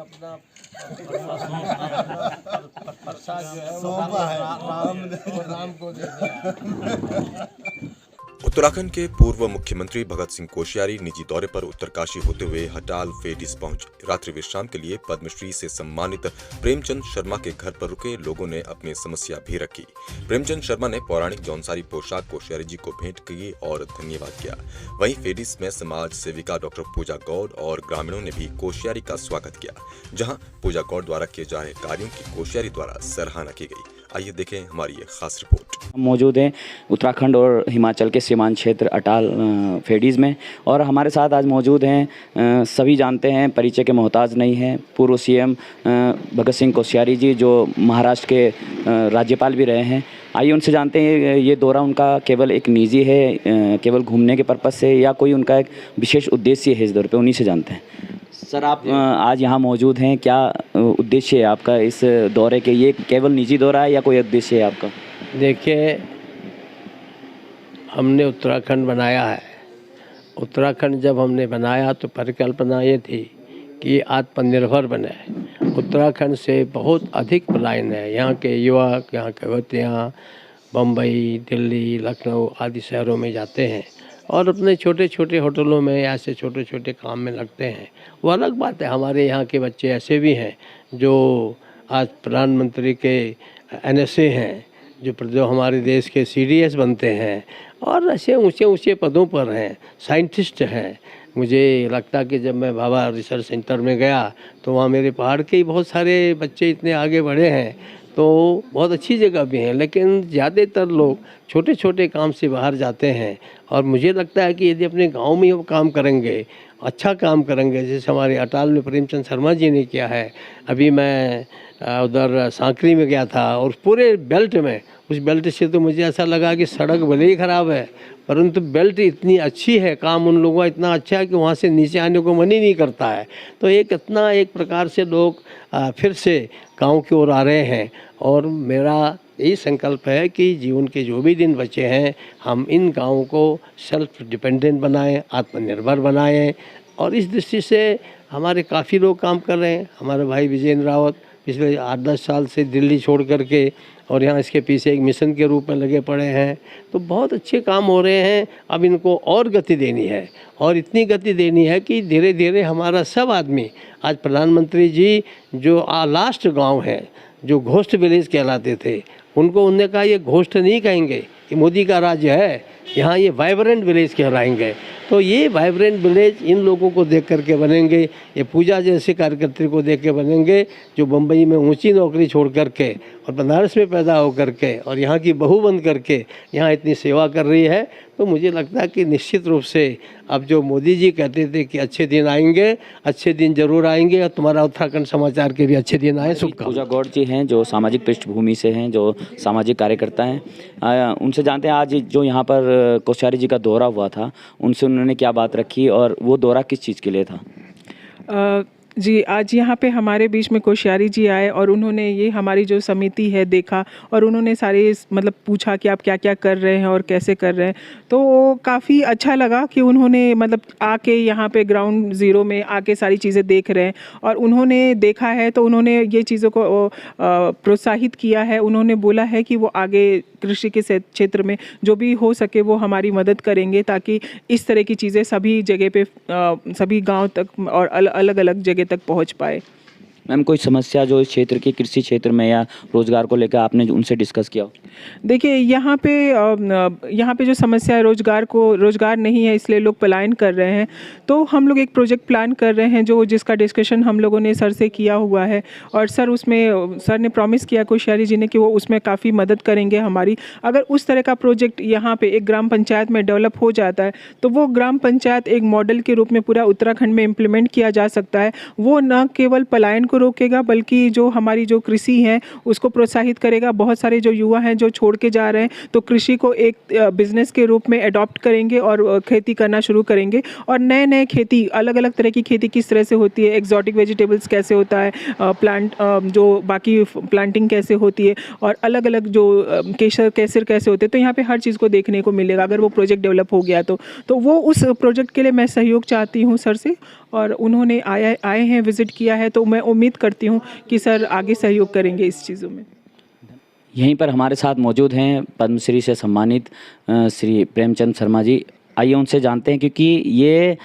अपना प्रसाद जो है वो राम को दे दिया। उत्तराखंड के पूर्व मुख्यमंत्री भगत सिंह कोश्यारी निजी दौरे पर उत्तरकाशी होते हुए हटाल फेडिस पहुंचे। रात्रि विश्राम के लिए पद्मश्री से सम्मानित प्रेमचंद शर्मा के घर पर रुके लोगों ने अपनी समस्या भी रखी। प्रेमचंद शर्मा ने पौराणिक जौनसारी पोशाक कोश्यारी जी को भेंट की और धन्यवाद किया। वहीं फेडिस में समाज सेविका डॉक्टर पूजा गौड़ और ग्रामीणों ने भी कोश्यारी का स्वागत किया, जहाँ पूजा गौड़ द्वारा किए जा रहे कार्यों की कोश्यारी द्वारा सराहना की गई। आइए देखें हमारी ये खास रिपोर्ट। हम मौजूद हैं उत्तराखंड और हिमाचल के सीमांत क्षेत्र अटाल फेडीज़ में, और हमारे साथ आज मौजूद हैं सभी जानते हैं, परिचय के मोहताज नहीं हैं, पूर्व सीएम भगत सिंह कोश्यारी जी, जो महाराष्ट्र के राज्यपाल भी रहे हैं। आइए उनसे जानते हैं ये दौरा उनका केवल एक निजी है, केवल घूमने के पर्पज़ से, या कोई उनका एक विशेष उद्देश्य है इस दौरे पे, उन्हीं से जानते हैं। सर, आप आज यहाँ मौजूद हैं, क्या उद्देश्य है आपका इस दौरे के? ये केवल निजी दौरा है या कोई उद्देश्य है आपका? देखिए, हमने उत्तराखंड बनाया है। उत्तराखंड जब हमने बनाया तो परिकल्पना ये थी कि आत्मनिर्भर बने। उत्तराखंड से बहुत अधिक पलायन है। यहाँ के युवक, यहाँ के युवतियाँ बम्बई, दिल्ली, लखनऊ आदि शहरों में जाते हैं और अपने छोटे छोटे होटलों में ऐसे छोटे छोटे काम में लगते हैं। वो अलग बात है। हमारे यहाँ के बच्चे ऐसे भी हैं जो आज प्रधानमंत्री के NSA हैं, जो हमारे देश के CDS बनते हैं और ऐसे ऊंचे ऊंचे पदों पर हैं, साइंटिस्ट हैं। मुझे लगता कि जब मैं भाभा रिसर्च सेंटर में गया तो वहाँ मेरे पहाड़ के ही बहुत सारे बच्चे इतने आगे बढ़े हैं, तो बहुत अच्छी जगह भी है। लेकिन ज़्यादातर लोग छोटे छोटे काम से बाहर जाते हैं और मुझे लगता है कि यदि अपने गांव में वो काम करेंगे, अच्छा काम करेंगे, जैसे हमारे अटाल में प्रेमचंद शर्मा जी ने किया है। अभी मैं उधर सांकरी में गया था और पूरे बेल्ट में, उस बेल्ट से तो मुझे ऐसा लगा कि सड़क भले ही ख़राब है परंतु बेल्ट इतनी अच्छी है, काम उन लोगों का इतना अच्छा है कि वहाँ से नीचे आने को मन ही नहीं करता है। तो एक प्रकार से लोग फिर से गांव की ओर आ रहे हैं और मेरा यही संकल्प है कि जीवन के जो भी दिन बचे हैं हम इन गाँवों को सेल्फ डिपेंडेंट बनाएं, आत्मनिर्भर बनाएं। और इस दृष्टि से हमारे काफ़ी लोग काम कर रहे हैं। हमारे भाई विजेंद्र रावत पिछले 8-10 साल से दिल्ली छोड़ करके और यहाँ इसके पीछे एक मिशन के रूप में लगे पड़े हैं। तो बहुत अच्छे काम हो रहे हैं। अब इनको और गति देनी है और इतनी गति देनी है कि धीरे धीरे हमारा सब आदमी, आज प्रधानमंत्री जी जो लास्ट गांव है जो घोस्ट विलेज कहलाते थे, उन्होंने कहा ये घोस्ट नहीं कहेंगे, ये मोदी का राज्य है, यहाँ ये वाइब्रेंट विलेज कहलाएंगे। तो ये वाइब्रेंट विलेज इन लोगों को देख करके बनेंगे, ये पूजा जैसे कार्यकर्ता को देख के बनेंगे जो बम्बई में ऊंची नौकरी छोड़ करके और बनारस में पैदा हो करके और यहाँ की बहू बन करके यहाँ इतनी सेवा कर रही है। तो मुझे लगता है कि निश्चित रूप से अब जो मोदी जी कहते थे कि अच्छे दिन आएंगे, अच्छे दिन जरूर आएंगे और तुम्हारा उत्तराखंड समाचार के भी अच्छे दिन आए। शुभकामनाएं। पूजा गौड़ जी हैं जो सामाजिक पृष्ठभूमि से हैं, जो सामाजिक कार्यकर्ता हैं, उनसे जानते हैं आज जो यहाँ पर कोश्यारी जी का दौरा हुआ था, उनसे उन्होंने क्या बात रखी और वो दौरा किस चीज़ के लिए था? जी, आज यहाँ पे हमारे बीच में कोश्यारी जी आए और उन्होंने ये हमारी जो समिति है देखा और उन्होंने सारे मतलब पूछा कि आप क्या क्या कर रहे हैं और कैसे कर रहे हैं। तो काफ़ी अच्छा लगा कि उन्होंने मतलब आके यहाँ पे ग्राउंड ज़ीरो में आके सारी चीज़ें देख रहे हैं और उन्होंने देखा है तो उन्होंने ये चीज़ों को प्रोत्साहित किया है। उन्होंने बोला है कि वो आगे कृषि के क्षेत्र में जो भी हो सके वो हमारी मदद करेंगे ताकि इस तरह की चीज़ें सभी जगह पे, सभी गांव तक और अलग अलग जगह तक पहुंच पाए। मैम, कोई समस्या जो इस क्षेत्र के कृषि क्षेत्र में या रोजगार को लेकर आपने उनसे डिस्कस किया हो? देखिए, यहाँ पे जो समस्या है रोजगार नहीं है, इसलिए लोग पलायन कर रहे हैं। तो हम लोग एक प्रोजेक्ट प्लान कर रहे हैं जिसका डिस्कशन हम लोगों ने सर से किया हुआ है और सर ने प्रॉमिस किया कोश्यारी जी ने कि वो उसमें काफ़ी मदद करेंगे हमारी। अगर उस तरह का प्रोजेक्ट यहाँ पे एक ग्राम पंचायत में डेवलप हो जाता है तो वो ग्राम पंचायत एक मॉडल के रूप में पूरा उत्तराखंड में इम्प्लीमेंट किया जा सकता है। वो न केवल पलायन को रोकेगा, बल्कि जो हमारी जो कृषि है उसको प्रोत्साहित करेगा। बहुत सारे जो युवा हैं जो छोड़ के जा रहे हैं, तो कृषि को एक बिजनेस के रूप में अडॉप्ट करेंगे और खेती करना शुरू करेंगे। और नए नए खेती, अलग अलग तरह की खेती किस तरह से होती है, एक्जॉटिक वेजिटेबल्स कैसे होता है, प्लांट जो बाकी प्लांटिंग कैसे होती है, और अलग अलग जो केसर कैसे होते हैं, तो यहाँ पे हर चीज़ को देखने को मिलेगा अगर वो प्रोजेक्ट डेवलप हो गया तो वो उस प्रोजेक्ट के लिए मैं सहयोग चाहती हूँ सर से। और उन्होंने आए हैं, विज़िट किया है, तो मैं उम्मीद करती हूँ कि सर आगे सहयोग करेंगे इस चीज़ों में। यहीं पर हमारे साथ मौजूद हैं पद्मश्री से सम्मानित श्री प्रेमचंद शर्मा जी। आइए उनसे जानते हैं, क्योंकि ये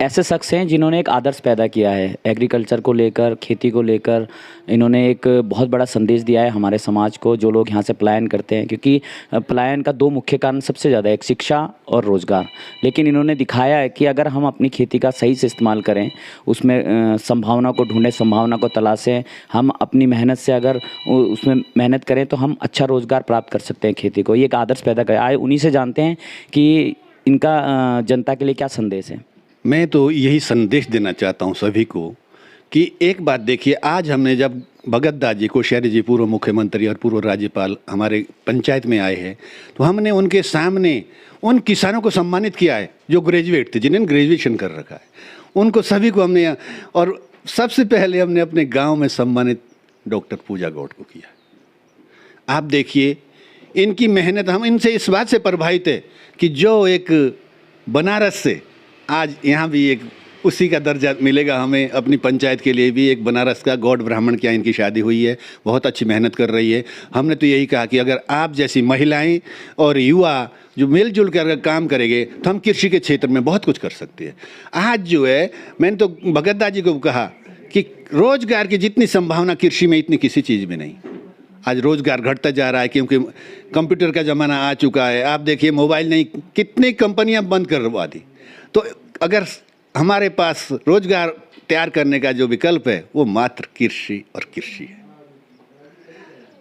ऐसे शख्स हैं जिन्होंने एक आदर्श पैदा किया है एग्रीकल्चर को लेकर, खेती को लेकर। इन्होंने एक बहुत बड़ा संदेश दिया है हमारे समाज को, जो लोग यहाँ से पलायन करते हैं, क्योंकि पलायन का 2 मुख्य कारण सबसे ज़्यादा, एक शिक्षा और रोज़गार। लेकिन इन्होंने दिखाया है कि अगर हम अपनी खेती का सही से इस्तेमाल करें, उसमें संभावना को ढूंढें, संभावना को तलाशें, हम अपनी मेहनत से अगर उसमें मेहनत करें तो हम अच्छा रोज़गार प्राप्त कर सकते हैं खेती को। ये एक आदर्श पैदा कर आए, उन्हीं से जानते हैं कि इनका जनता के लिए क्या संदेश है। मैं तो यही संदेश देना चाहता हूं सभी को कि एक बात देखिए, आज हमने जब भगत दास जी कोश्यारी जी पूर्व मुख्यमंत्री और पूर्व राज्यपाल हमारे पंचायत में आए हैं, तो हमने उनके सामने उन किसानों को सम्मानित किया है जो ग्रेजुएट थे, जिन्होंने ग्रेजुएशन कर रखा है, उनको सभी को हमने, और सबसे पहले हमने अपने गाँव में सम्मानित डॉक्टर पूजा गौड़ को किया। आप देखिए इनकी मेहनत, हम इनसे इस बात से प्रभावित है कि जो एक बनारस से आज यहाँ भी एक उसी का दर्जा मिलेगा हमें, अपनी पंचायत के लिए भी एक बनारस का गौड़ ब्राह्मण के यहाँ इनकी शादी हुई है, बहुत अच्छी मेहनत कर रही है। हमने तो यही कहा कि अगर आप जैसी महिलाएं और युवा जो मिलजुल कर अगर काम करेंगे तो हम कृषि के क्षेत्र में बहुत कुछ कर सकते हैं। आज जो है, मैंने तो भगत दास जी को कहा कि रोजगार की जितनी संभावना कृषि में इतनी किसी चीज़ में नहीं। आज रोज़गार घटता जा रहा है क्योंकि कंप्यूटर का ज़माना आ चुका है। आप देखिए मोबाइल नहीं, कितनी कंपनियां बंद करवा दी। तो अगर हमारे पास रोज़गार तैयार करने का जो विकल्प है वो मात्र कृषि और कृषि है।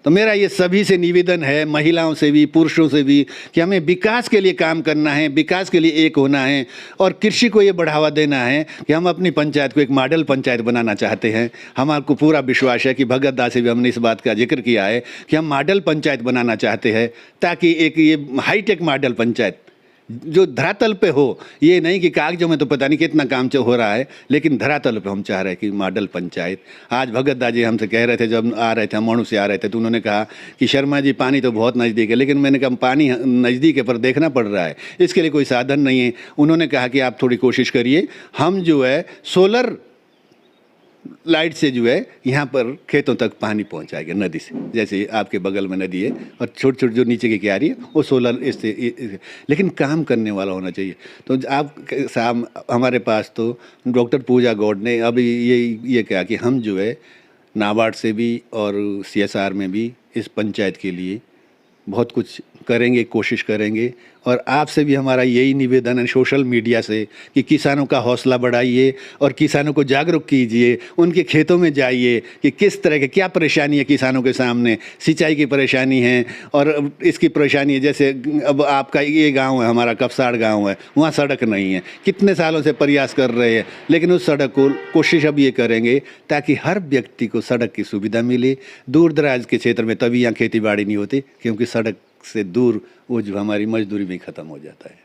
तो मेरा ये सभी से निवेदन है, महिलाओं से भी पुरुषों से भी, कि हमें विकास के लिए काम करना है, विकास के लिए एक होना है और कृषि को ये बढ़ावा देना है कि हम अपनी पंचायत को एक मॉडल पंचायत बनाना चाहते हैं। हमारे पूरा विश्वास है कि भगत दास से भी हमने इस बात का जिक्र किया है कि हम मॉडल पंचायत बनाना चाहते हैं, ताकि एक ये हाईटेक मॉडल पंचायत जो धरातल पे हो, ये नहीं कि कागजों में तो पता नहीं कितना काम हो रहा है, लेकिन धरातल पे हम चाह रहे हैं कि मॉडल पंचायत। आज भगत दास जी हमसे कह रहे थे, जब आ रहे थे, हम मणु से आ रहे थे, तो उन्होंने कहा कि शर्मा जी पानी तो बहुत नज़दीक है, लेकिन मैंने कहा पानी नज़दीक है पर देखना पड़ रहा है, इसके लिए कोई साधन नहीं है। उन्होंने कहा कि आप थोड़ी कोशिश करिए, हम जो है सोलर लाइट से जो है यहाँ पर खेतों तक पानी पहुँचाएंगे नदी से, जैसे आपके बगल में नदी है और छोटी छोटी जो नीचे की क्यारी है वो सोलर इससे, लेकिन काम करने वाला होना चाहिए। तो आप साहब हमारे पास तो डॉक्टर पूजा गौड़ ने अभी ये कहा कि हम जो है नाबार्ड से भी और CSR में भी इस पंचायत के लिए बहुत कुछ करेंगे, कोशिश करेंगे। और आपसे भी हमारा यही निवेदन है सोशल मीडिया से कि किसानों का हौसला बढ़ाइए और किसानों को जागरूक कीजिए, उनके खेतों में जाइए कि किस तरह के क्या परेशानी है किसानों के सामने। सिंचाई की परेशानी है और इसकी परेशानी है, जैसे अब आपका ये गांव है, हमारा कपसाड़ गांव है, वहाँ सड़क नहीं है, कितने सालों से प्रयास कर रहे हैं, लेकिन उस सड़क को कोशिश अब ये करेंगे ताकि हर व्यक्ति को सड़क की सुविधा मिले। दूर दराज के क्षेत्र में तभी यहाँ खेती बाड़ी नहीं होती, क्योंकि सड़क से दूर वो जो हमारी मजदूरी में ख़त्म हो जाता है।